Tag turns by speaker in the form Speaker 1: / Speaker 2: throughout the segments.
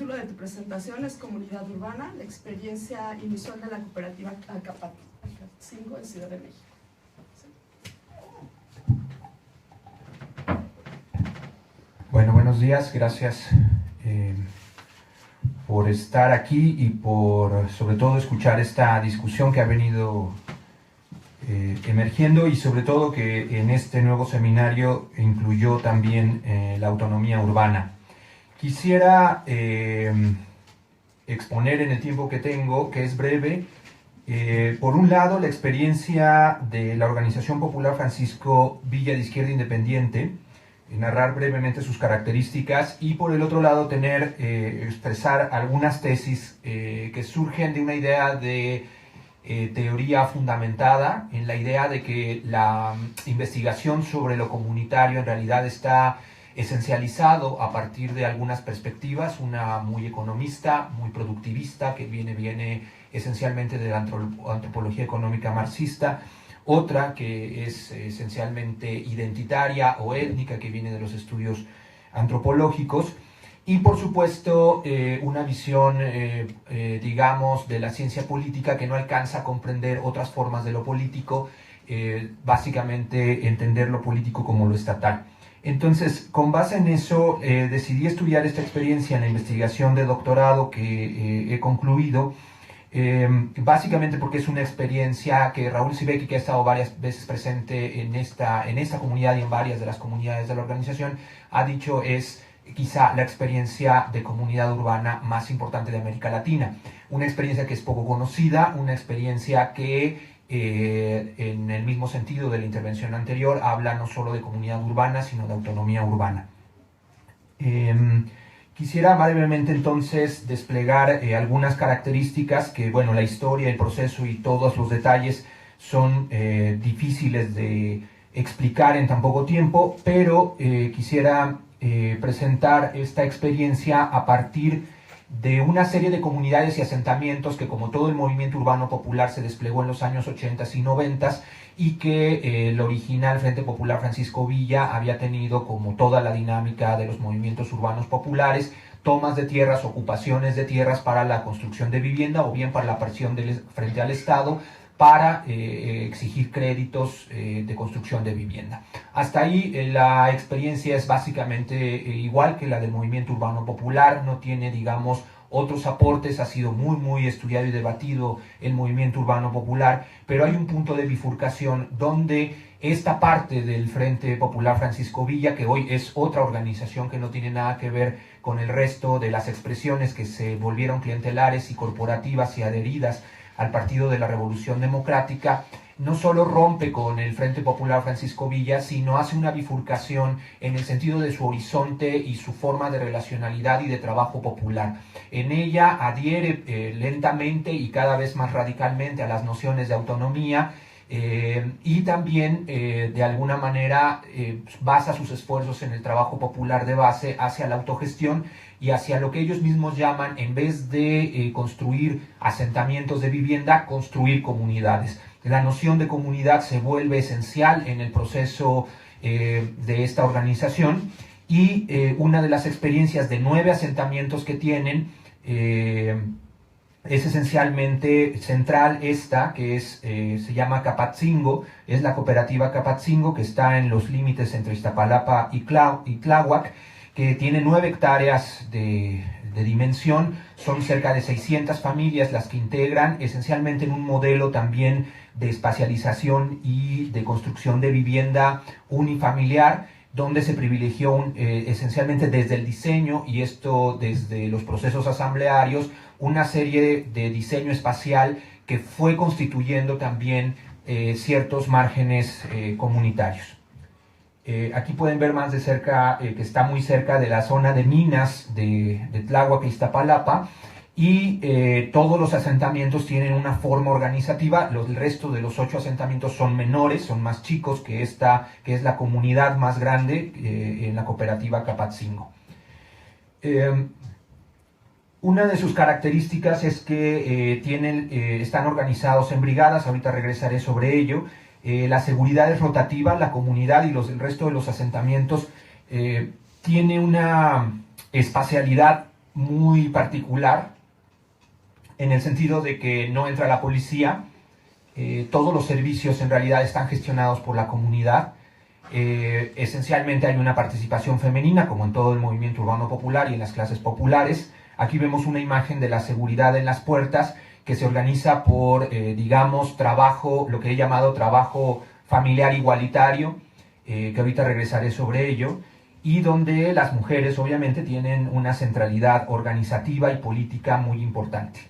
Speaker 1: título de tu presentación es Comunidad Urbana, la experiencia inusual de la cooperativa Acapatzingo en Ciudad de México.
Speaker 2: Bueno, buenos días, gracias por estar aquí y por, sobre todo, escuchar esta discusión que ha venido emergiendo y sobre todo que en este nuevo seminario incluyó también la autonomía urbana. Quisiera exponer en el tiempo que tengo, que es breve, por un lado la experiencia de la Organización Popular Francisco Villa de Izquierda Independiente, narrar brevemente sus características y por el otro lado expresar algunas tesis que surgen de una idea de teoría fundamentada en la idea de que la investigación sobre lo comunitario en realidad está esencializado a partir de algunas perspectivas, una muy economista, muy productivista, que viene esencialmente de la antropología económica marxista, otra que es esencialmente identitaria o étnica, que viene de los estudios antropológicos, y por supuesto una visión, digamos, de la ciencia política que no alcanza a comprender otras formas de lo político, básicamente entender lo político como lo estatal. Entonces, con base en eso, decidí estudiar esta experiencia en la investigación de doctorado que he concluido, básicamente porque es una experiencia que Raúl Sibeki, que ha estado varias veces presente en esta comunidad y en varias de las comunidades de la organización, ha dicho es quizá la experiencia de comunidad urbana más importante de América Latina. Una experiencia que es poco conocida, una experiencia que en el mismo sentido de la intervención anterior, habla no solo de comunidad urbana, sino de autonomía urbana. Quisiera brevemente entonces desplegar algunas características que, bueno, la historia, el proceso y todos los detalles son difíciles de explicar en tan poco tiempo, pero quisiera presentar esta experiencia a partir de una serie de comunidades y asentamientos que, como todo el movimiento urbano popular, se desplegó en los años 80 y 90 y que el original Frente Popular Francisco Villa había tenido, como toda la dinámica de los movimientos urbanos populares, tomas de tierras, ocupaciones de tierras para la construcción de vivienda o bien para la presión frente al Estado para exigir créditos de construcción de vivienda. Hasta ahí la experiencia es básicamente igual que la del movimiento urbano popular, no tiene, digamos, otros aportes, ha sido muy estudiado y debatido el movimiento urbano popular, pero hay un punto de bifurcación donde esta parte del Frente Popular Francisco Villa, que hoy es otra organización que no tiene nada que ver con el resto de las expresiones que se volvieron clientelares y corporativas y adheridas al Partido de la Revolución Democrática, no solo rompe con el Frente Popular Francisco Villa, sino hace una bifurcación en el sentido de su horizonte y su forma de relacionalidad y de trabajo popular. En ella adhiere lentamente y cada vez más radicalmente a las nociones de autonomía y también de alguna manera basa sus esfuerzos en el trabajo popular de base hacia la autogestión y hacia lo que ellos mismos llaman, en vez de construir asentamientos de vivienda, construir comunidades. La noción de comunidad se vuelve esencial en el proceso de esta organización y una de las experiencias de 9 asentamientos que tienen es esencialmente central esta, que se llama Acapatzingo, es la cooperativa Acapatzingo, que está en los límites entre Iztapalapa y Tláhuac, que tiene 9 hectáreas de dimensión, son cerca de 600 familias las que integran, esencialmente en un modelo también de espacialización y de construcción de vivienda unifamiliar, donde se privilegió esencialmente desde el diseño, y esto desde los procesos asamblearios, una serie de diseño espacial que fue constituyendo también ciertos márgenes comunitarios. Aquí pueden ver más de cerca que está muy cerca de la zona de minas de Tláhuac e Iztapalapa, y todos los asentamientos tienen una forma organizativa. El resto de los 8 asentamientos son menores, son más chicos que esta, que es la comunidad más grande en la cooperativa Acapatzingo. Una de sus características es que están organizados en brigadas, ahorita regresaré sobre ello. La seguridad es rotativa, la comunidad y el resto de los asentamientos tiene una espacialidad muy particular, en el sentido de que no entra la policía, todos los servicios en realidad están gestionados por la comunidad. Esencialmente hay una participación femenina, como en todo el movimiento urbano popular y en las clases populares. Aquí vemos una imagen de la seguridad en las puertas, que se organiza por, digamos, trabajo, lo que he llamado trabajo familiar igualitario, que ahorita regresaré sobre ello, y donde las mujeres obviamente tienen una centralidad organizativa y política muy importante.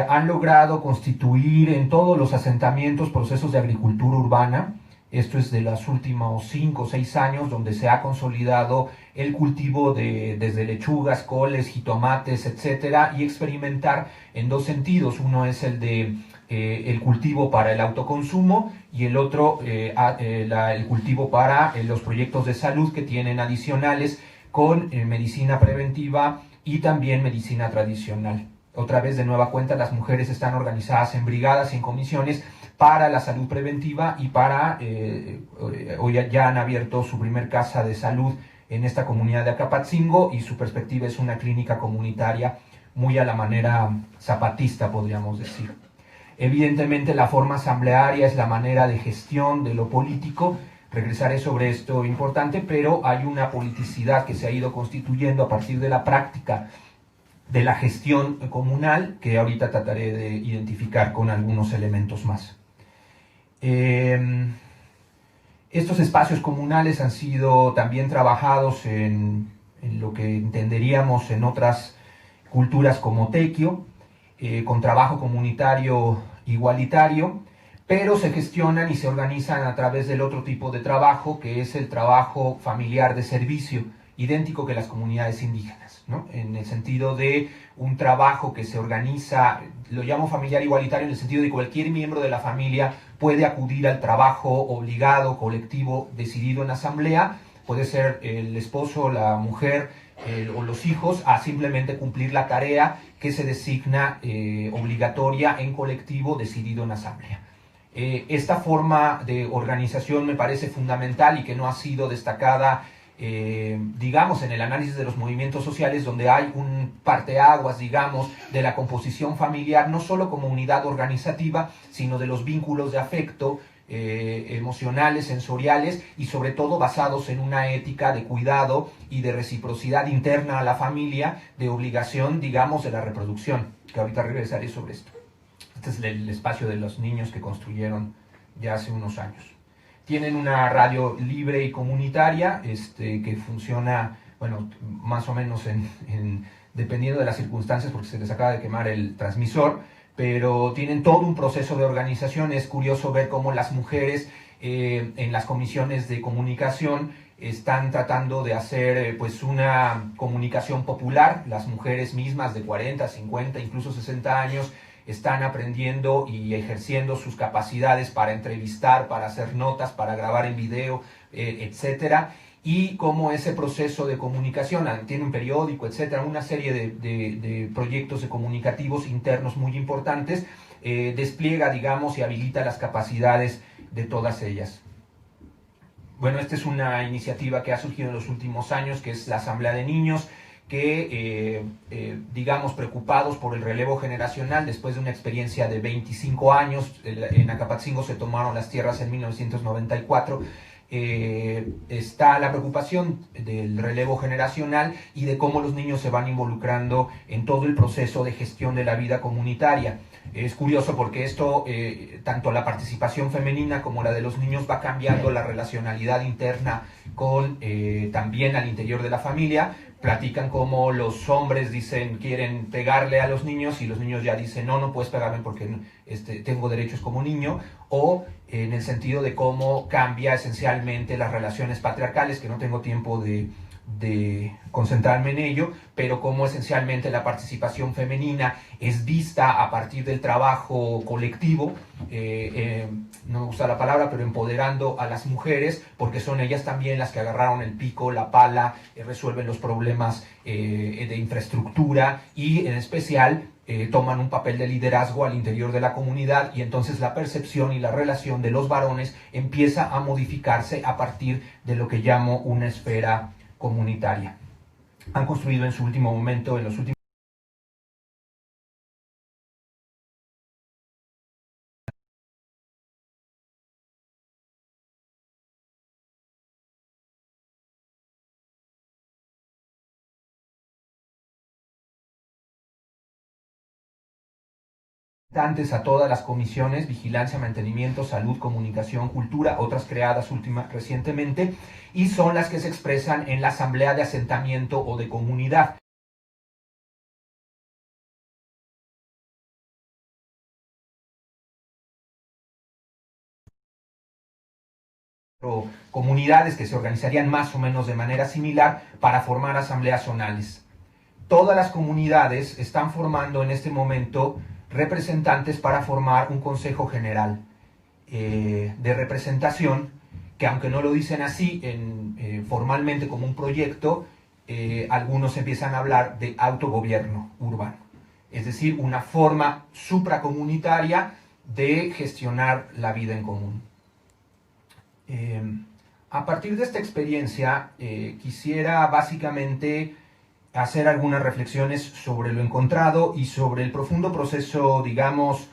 Speaker 2: Han logrado constituir en todos los asentamientos procesos de agricultura urbana. Esto es de los últimos 5 o 6 años, donde se ha consolidado el cultivo desde lechugas, coles, jitomates, etcétera, y experimentar en 2 sentidos. Uno es el de el cultivo para el autoconsumo, y el otro el cultivo para los proyectos de salud, que tienen adicionales con medicina preventiva y también medicina tradicional. Otra vez, de nueva cuenta, las mujeres están organizadas en brigadas y en comisiones para la salud preventiva, y para, hoy ya han abierto su primer casa de salud en esta comunidad de Acapatzingo, y su perspectiva es una clínica comunitaria muy a la manera zapatista, podríamos decir. Evidentemente la forma asamblearia es la manera de gestión de lo político, regresaré sobre esto importante, pero hay una politicidad que se ha ido constituyendo a partir de la práctica de la gestión comunal, que ahorita trataré de identificar con algunos elementos más. Estos espacios comunales han sido también trabajados en lo que entenderíamos en otras culturas como tequio, con trabajo comunitario igualitario, pero se gestionan y se organizan a través del otro tipo de trabajo, que es el trabajo familiar de servicio, idéntico que las comunidades indígenas, ¿no? En el sentido de un trabajo que se organiza, lo llamo familiar igualitario, en el sentido de que cualquier miembro de la familia puede acudir al trabajo obligado, colectivo, decidido en asamblea. Puede ser el esposo, la mujer o los hijos, a simplemente cumplir la tarea que se designa obligatoria en colectivo, decidido en asamblea. Esta forma de organización me parece fundamental y que no ha sido destacada, digamos, en el análisis de los movimientos sociales, donde hay un parteaguas, digamos, de la composición familiar, no solo como unidad organizativa, sino de los vínculos de afecto, emocionales, sensoriales, y sobre todo basados en una ética de cuidado y de reciprocidad interna a la familia, de obligación, digamos, de la reproducción, que ahorita regresaré sobre esto. Este es el espacio de los niños que construyeron ya hace unos años. Tienen una radio libre y comunitaria, que funciona, bueno, más o menos dependiendo de las circunstancias, porque se les acaba de quemar el transmisor, pero tienen todo un proceso de organización. Es curioso ver cómo las mujeres en las comisiones de comunicación están tratando de hacer pues una comunicación popular. Las mujeres mismas de 40, 50, incluso 60 años están aprendiendo y ejerciendo sus capacidades para entrevistar, para hacer notas, para grabar en video, etcétera. Y cómo ese proceso de comunicación, tiene un periódico, etcétera, una serie de proyectos comunicativos internos muy importantes, despliega, digamos, y habilita las capacidades de todas ellas. Bueno, esta es una iniciativa que ha surgido en los últimos años, que es la Asamblea de Niños, que, digamos, preocupados por el relevo generacional, después de una experiencia de 25 años, en Acapatzingo se tomaron las tierras en 1994, está la preocupación del relevo generacional y de cómo los niños se van involucrando en todo el proceso de gestión de la vida comunitaria. Es curioso porque esto, tanto la participación femenina como la de los niños, va cambiando la relacionalidad interna con también al interior de la familia. Platican cómo los hombres dicen quieren pegarle a los niños y los niños ya dicen no puedes pegarme porque tengo derechos como niño, o en el sentido de cómo cambia esencialmente las relaciones patriarcales, que no tengo tiempo de concentrarme en ello, pero cómo esencialmente la participación femenina es vista a partir del trabajo colectivo, no me gusta la palabra, pero empoderando a las mujeres, porque son ellas también las que agarraron el pico, la pala, resuelven los problemas de infraestructura y en especial toman un papel de liderazgo al interior de la comunidad, y entonces la percepción y la relación de los varones empieza a modificarse a partir de lo que llamo una esfera comunitaria. han construido en su último momento, en los últimos a todas las comisiones, vigilancia, mantenimiento, salud, comunicación, cultura, otras creadas recientemente, y son las que se expresan en la asamblea de asentamiento o de comunidad. O comunidades que se organizarían más o menos de manera similar para formar asambleas zonales. Todas las comunidades están formando en este momento representantes para formar un Consejo General de representación, que aunque no lo dicen así formalmente como un proyecto, algunos empiezan a hablar de autogobierno urbano, es decir, una forma supracomunitaria de gestionar la vida en común. A partir de esta experiencia, quisiera básicamente hacer algunas reflexiones sobre lo encontrado y sobre el profundo proceso, digamos,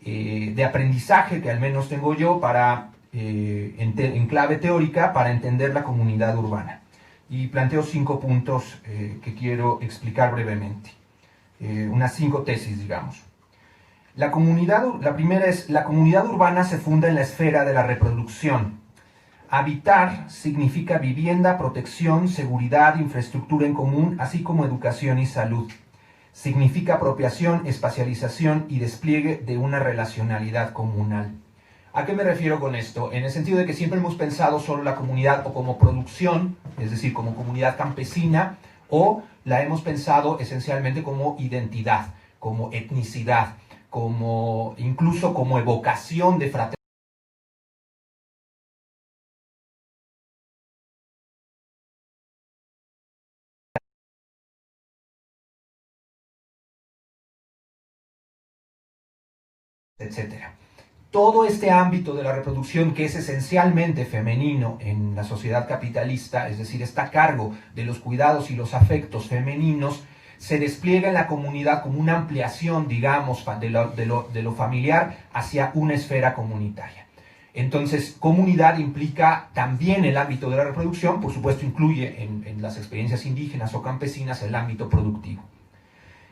Speaker 2: de aprendizaje que al menos tengo yo para, en clave teórica para entender la comunidad urbana. Y planteo 5 puntos que quiero explicar brevemente. Unas 5 tesis, digamos. La primera es: la comunidad urbana se funda en la esfera de la reproducción. Habitar significa vivienda, protección, seguridad, infraestructura en común, así como educación y salud. Significa apropiación, espacialización y despliegue de una relacionalidad comunal. ¿A qué me refiero con esto? En el sentido de que siempre hemos pensado solo la comunidad o como producción, es decir, como comunidad campesina, o la hemos pensado esencialmente como identidad, como etnicidad, incluso como evocación de fraternidad, etc. Todo este ámbito de la reproducción, que es esencialmente femenino en la sociedad capitalista, es decir, está a cargo de los cuidados y los afectos femeninos, se despliega en la comunidad como una ampliación, digamos, de lo familiar hacia una esfera comunitaria. Entonces, comunidad implica también el ámbito de la reproducción, por supuesto incluye en las experiencias indígenas o campesinas el ámbito productivo.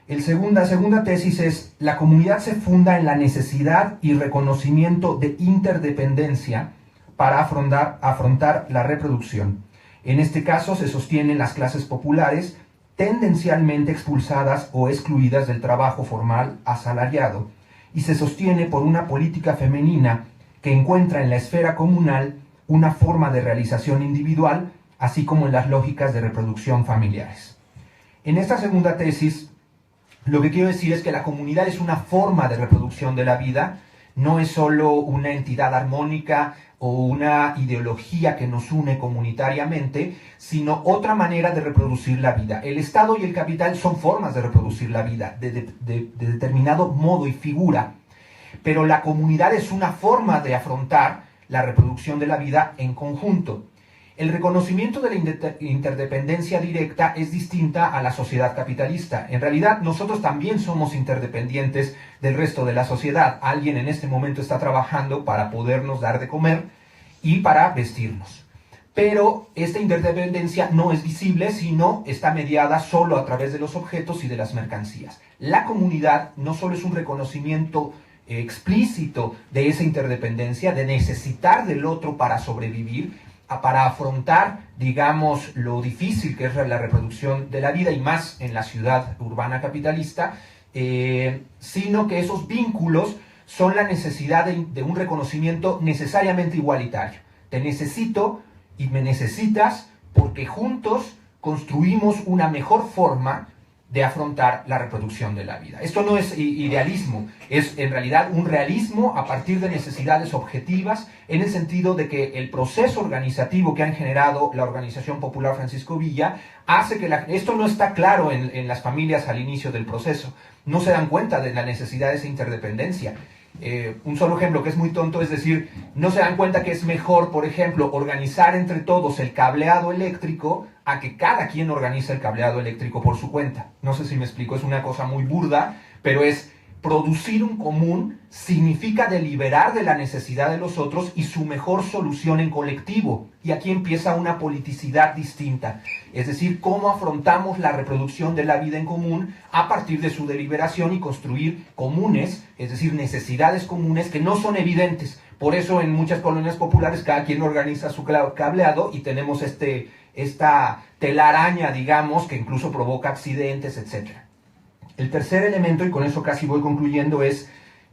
Speaker 2: La segunda tesis es: la comunidad se funda en la necesidad y reconocimiento de interdependencia para afrontar la reproducción. En este caso se sostienen las clases populares, tendencialmente expulsadas o excluidas del trabajo formal asalariado, y se sostiene por una política femenina que encuentra en la esfera comunal una forma de realización individual, así como en las lógicas de reproducción familiares. En esta segunda tesis, lo que quiero decir es que la comunidad es una forma de reproducción de la vida, no es solo una entidad armónica o una ideología que nos une comunitariamente, sino otra manera de reproducir la vida. El Estado y el capital son formas de reproducir la vida, de determinado modo y figura, pero la comunidad es una forma de afrontar la reproducción de la vida en conjunto. El reconocimiento de la interdependencia directa es distinta a la sociedad capitalista. En realidad, nosotros también somos interdependientes del resto de la sociedad. Alguien en este momento está trabajando para podernos dar de comer y para vestirnos. Pero esta interdependencia no es visible, sino está mediada solo a través de los objetos y de las mercancías. La comunidad no solo es un reconocimiento explícito de esa interdependencia, de necesitar del otro para sobrevivir, para afrontar, digamos, lo difícil que es la reproducción de la vida, y más en la ciudad urbana capitalista, sino que esos vínculos son la necesidad de un reconocimiento necesariamente igualitario. Te necesito y me necesitas porque juntos construimos una mejor forma de afrontar la reproducción de la vida. Esto no es idealismo, es en realidad un realismo a partir de necesidades objetivas, en el sentido de que el proceso organizativo que han generado la Organización Popular Francisco Villa hace que esto no está claro en las familias al inicio del proceso, no se dan cuenta de la necesidad de esa interdependencia. Un solo ejemplo que es muy tonto es decir, no se dan cuenta que es mejor, por ejemplo, organizar entre todos el cableado eléctrico a que cada quien organice el cableado eléctrico por su cuenta. No sé si me explico, es una cosa muy burda, pero es producir un común significa deliberar de la necesidad de los otros y su mejor solución en colectivo. Y aquí empieza una politicidad distinta. Es decir, cómo afrontamos la reproducción de la vida en común a partir de su deliberación y construir comunes, es decir, necesidades comunes que no son evidentes. Por eso en muchas colonias populares cada quien organiza su cableado y tenemos esta telaraña, digamos, que incluso provoca accidentes, etc. El tercer elemento, y con eso casi voy concluyendo, es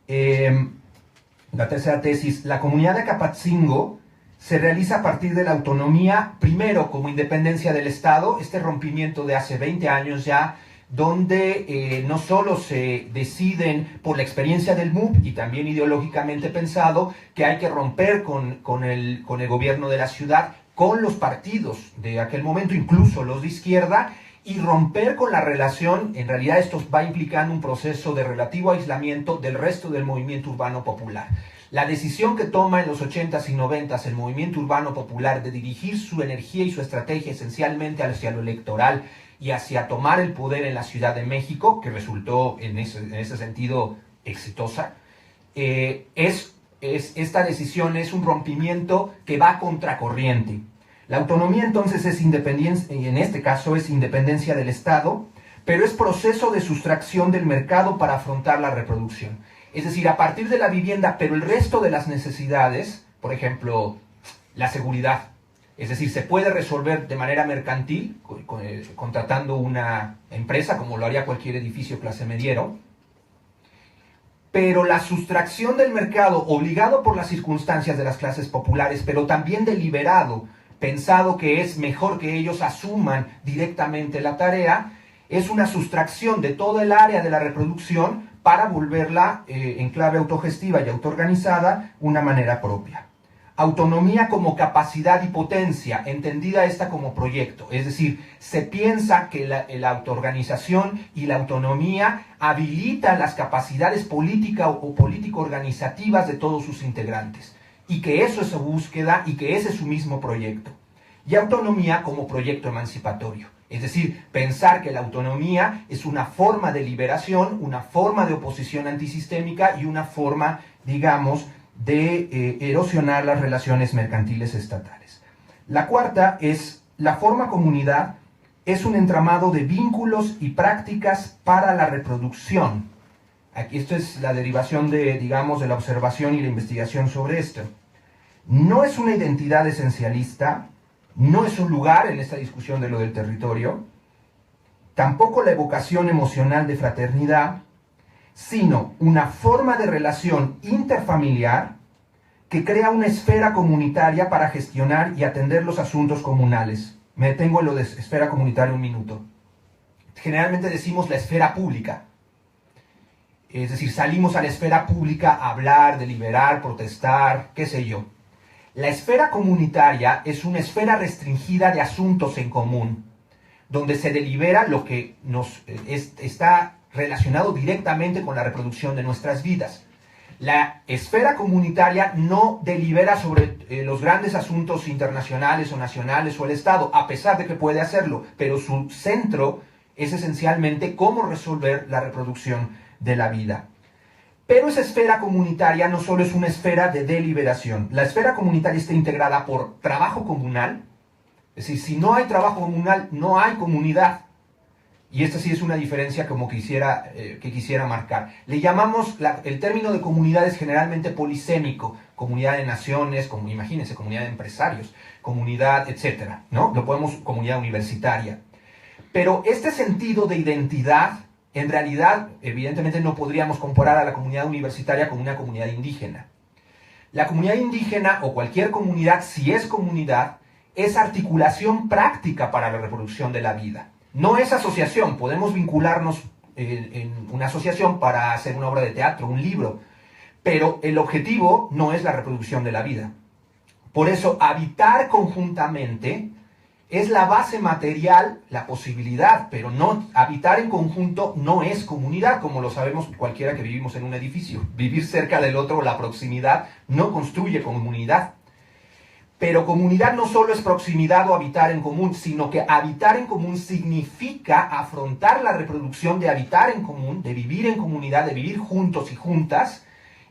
Speaker 2: la tercera tesis. La comunidad de Acapatzingo se realiza a partir de la autonomía, primero como independencia del Estado, este rompimiento de hace 20 años ya, donde no solo se deciden por la experiencia del MUP y también ideológicamente pensado que hay que romper con el gobierno de la ciudad, con los partidos de aquel momento, incluso los de izquierda, y romper con la relación. En realidad esto va implicando un proceso de relativo aislamiento del resto del movimiento urbano popular. La decisión que toma en los 80s y 90s el movimiento urbano popular de dirigir su energía y su estrategia esencialmente hacia lo electoral y hacia tomar el poder en la Ciudad de México, que resultó en ese sentido exitosa, esta decisión es un rompimiento que va contracorriente. La autonomía entonces es independencia, y en este caso es independencia del Estado, pero es proceso de sustracción del mercado para afrontar la reproducción. Es decir, a partir de la vivienda, pero el resto de las necesidades, por ejemplo, la seguridad, es decir, se puede resolver de manera mercantil, contratando una empresa, como lo haría cualquier edificio clase mediero, pero la sustracción del mercado, obligado por las circunstancias de las clases populares, pero también deliberado, pensado que es mejor que ellos asuman directamente la tarea, es una sustracción de todo el área de la reproducción para volverla en clave autogestiva y autoorganizada una manera propia. Autonomía como capacidad y potencia, entendida esta como proyecto, es decir, se piensa que la autoorganización y la autonomía habilitan las capacidades políticas o político-organizativas de todos sus integrantes, y que eso es su búsqueda y que ese es su mismo proyecto. Y autonomía como proyecto emancipatorio, es decir, pensar que la autonomía es una forma de liberación, una forma de oposición antisistémica y una forma, digamos, de erosionar las relaciones mercantiles estatales. La cuarta es la forma comunidad, es un entramado de vínculos y prácticas para la reproducción. Aquí esto es la derivación de, digamos, de la observación y la investigación sobre esto. No es una identidad esencialista, no es un lugar en esta discusión de lo del territorio, tampoco la evocación emocional de fraternidad, sino una forma de relación interfamiliar que crea una esfera comunitaria para gestionar y atender los asuntos comunales. Me detengo en lo de esfera comunitaria un minuto. Generalmente decimos la esfera pública. Es decir, salimos a la esfera pública a hablar, deliberar, protestar, qué sé yo. La esfera comunitaria es una esfera restringida de asuntos en común, donde se delibera lo que está relacionado directamente con la reproducción de nuestras vidas. La esfera comunitaria no delibera sobre los grandes asuntos internacionales o nacionales o el Estado, a pesar de que puede hacerlo, pero su centro es esencialmente cómo resolver la reproducción de la vida. Pero esa esfera comunitaria no solo es una esfera de deliberación. La esfera comunitaria está integrada por trabajo comunal, es decir, si no hay trabajo comunal, no hay comunidad. Y esta sí es una diferencia como que quisiera marcar. Le llamamos, el término de comunidad es generalmente polisémico, comunidad de naciones, imagínense, comunidad de empresarios, comunidad, etcétera, ¿no? Lo podemos, comunidad universitaria. Pero este sentido de identidad, en realidad, evidentemente no podríamos comparar a la comunidad universitaria con una comunidad indígena. La comunidad indígena, o cualquier comunidad, si es comunidad, es articulación práctica para la reproducción de la vida. No es asociación, podemos vincularnos en una asociación para hacer una obra de teatro, un libro, pero el objetivo no es la reproducción de la vida. Por eso, habitar conjuntamente Es la base material, la posibilidad, pero no, habitar en conjunto no es comunidad, como lo sabemos cualquiera que vivimos en un edificio. Vivir cerca del otro, la proximidad, no construye comunidad. Pero comunidad no solo es proximidad o habitar en común, sino que habitar en común significa afrontar la reproducción de habitar en común, de vivir en comunidad, de vivir juntos y juntas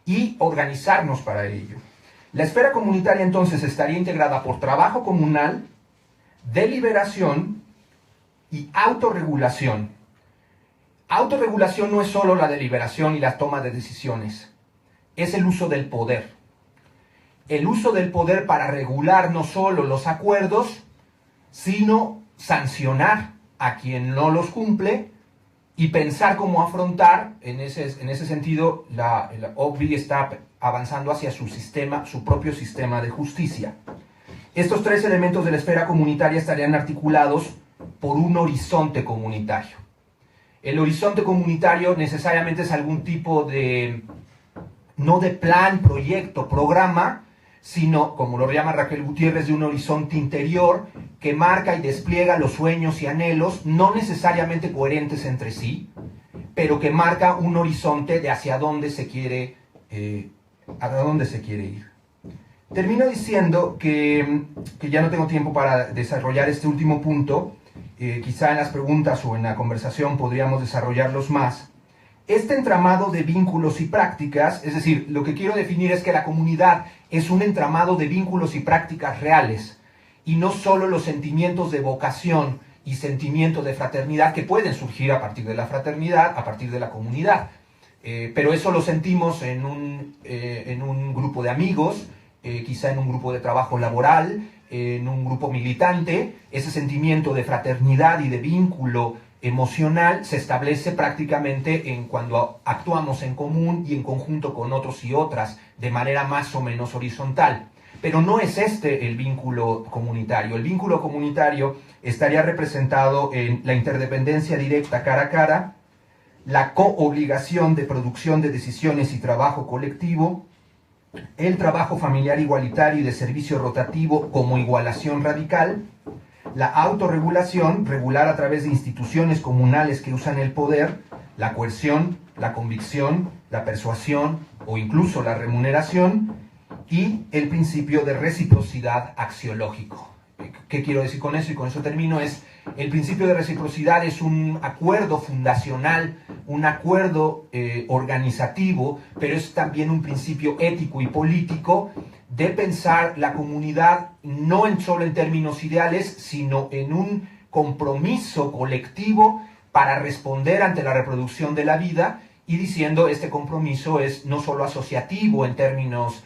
Speaker 2: y organizarnos para ello. La esfera comunitaria entonces estaría integrada por trabajo comunal, deliberación y autorregulación. Autorregulación no es solo la deliberación y la toma de decisiones, es el uso del poder. El uso del poder para regular no solo los acuerdos, sino sancionar a quien no los cumple y pensar cómo afrontar. En ese sentido, la OCDE está avanzando hacia su propio sistema de justicia. Estos tres elementos de la esfera comunitaria estarían articulados por un horizonte comunitario. El horizonte comunitario necesariamente es algún tipo de, no de plan, proyecto, programa, sino, como lo llama Raquel Gutiérrez, de un horizonte interior que marca y despliega los sueños y anhelos, no necesariamente coherentes entre sí, pero que marca un horizonte de hacia dónde se quiere ir. Termino diciendo que ya no tengo tiempo para desarrollar este último punto, quizá en las preguntas o en la conversación podríamos desarrollarlos más. Este entramado de vínculos y prácticas, es decir, lo que quiero definir es que la comunidad es un entramado de vínculos y prácticas reales, y no solo los sentimientos de vocación y sentimientos de fraternidad que pueden surgir a partir de la fraternidad, a partir de la comunidad. Pero eso lo sentimos en un grupo de amigos, quizá en un grupo de trabajo laboral, en un grupo militante. Ese sentimiento de fraternidad y de vínculo emocional se establece prácticamente en cuando actuamos en común y en conjunto con otros y otras, de manera más o menos horizontal. Pero no es este el vínculo comunitario. El vínculo comunitario estaría representado en la interdependencia directa cara a cara, la coobligación de producción de decisiones y trabajo colectivo, el trabajo familiar igualitario y de servicio rotativo como igualación radical, la autorregulación, regular a través de instituciones comunales que usan el poder, la coerción, la convicción, la persuasión o incluso la remuneración, y el principio de reciprocidad axiológico. ¿Qué quiero decir con eso? Y con eso termino. El principio de reciprocidad es un acuerdo fundacional, un acuerdo organizativo, pero es también un principio ético y político de pensar la comunidad no solo en términos ideales, sino en un compromiso colectivo para responder ante la reproducción de la vida, y diciendo este compromiso es no solo asociativo en términos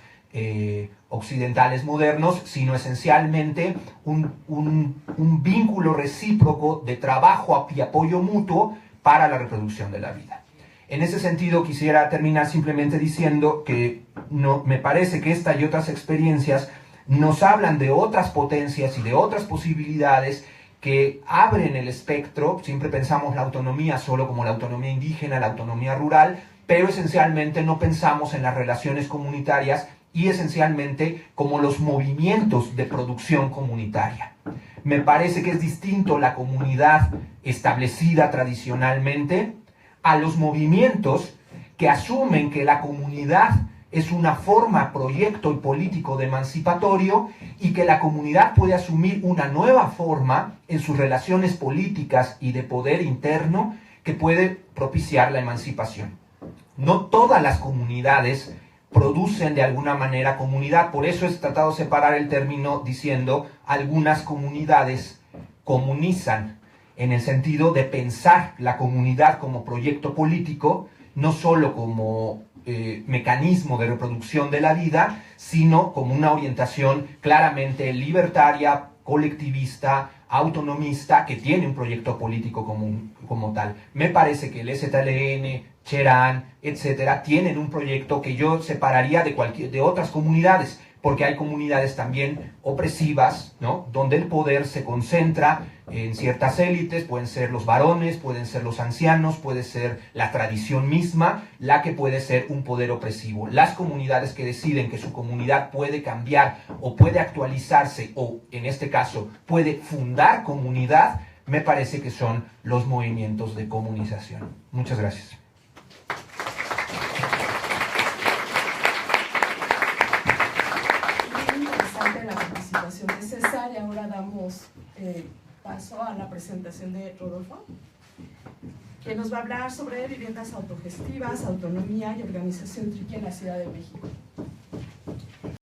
Speaker 2: occidentales modernos, sino esencialmente un vínculo recíproco de trabajo y apoyo mutuo para la reproducción de la vida. En ese sentido quisiera terminar simplemente diciendo que me parece que esta y otras experiencias nos hablan de otras potencias y de otras posibilidades que abren el espectro. Siempre pensamos la autonomía solo como la autonomía indígena, la autonomía rural, pero esencialmente no pensamos en las relaciones comunitarias y esencialmente como los movimientos de producción comunitaria. Me parece que es distinto la comunidad establecida tradicionalmente a los movimientos que asumen que la comunidad es una forma, proyecto y político de emancipatorio, y que la comunidad puede asumir una nueva forma en sus relaciones políticas y de poder interno que puede propiciar la emancipación. No todas las comunidades producen de alguna manera comunidad, por eso he tratado de separar el término diciendo algunas comunidades comunizan, en el sentido de pensar la comunidad como proyecto político, no solo como mecanismo de reproducción de la vida, sino como una orientación claramente libertaria, colectivista, autonomista, que tiene un proyecto político como tal. Me parece que el EZLN, Cherán, etcétera, tienen un proyecto que yo separaría de otras comunidades, porque hay comunidades también opresivas, ¿no? Donde el poder se concentra en ciertas élites, pueden ser los varones, pueden ser los ancianos, puede ser la tradición misma, la que puede ser un poder opresivo. Las comunidades que deciden que su comunidad puede cambiar o puede actualizarse o, en este caso, puede fundar comunidad, me parece que son los movimientos de comunización. Muchas gracias.
Speaker 1: Muy interesante la participación de César y ahora damos paso a la presentación de Rodolfo, que nos va a hablar sobre viviendas autogestivas, autonomía y organización triqui en la Ciudad de México.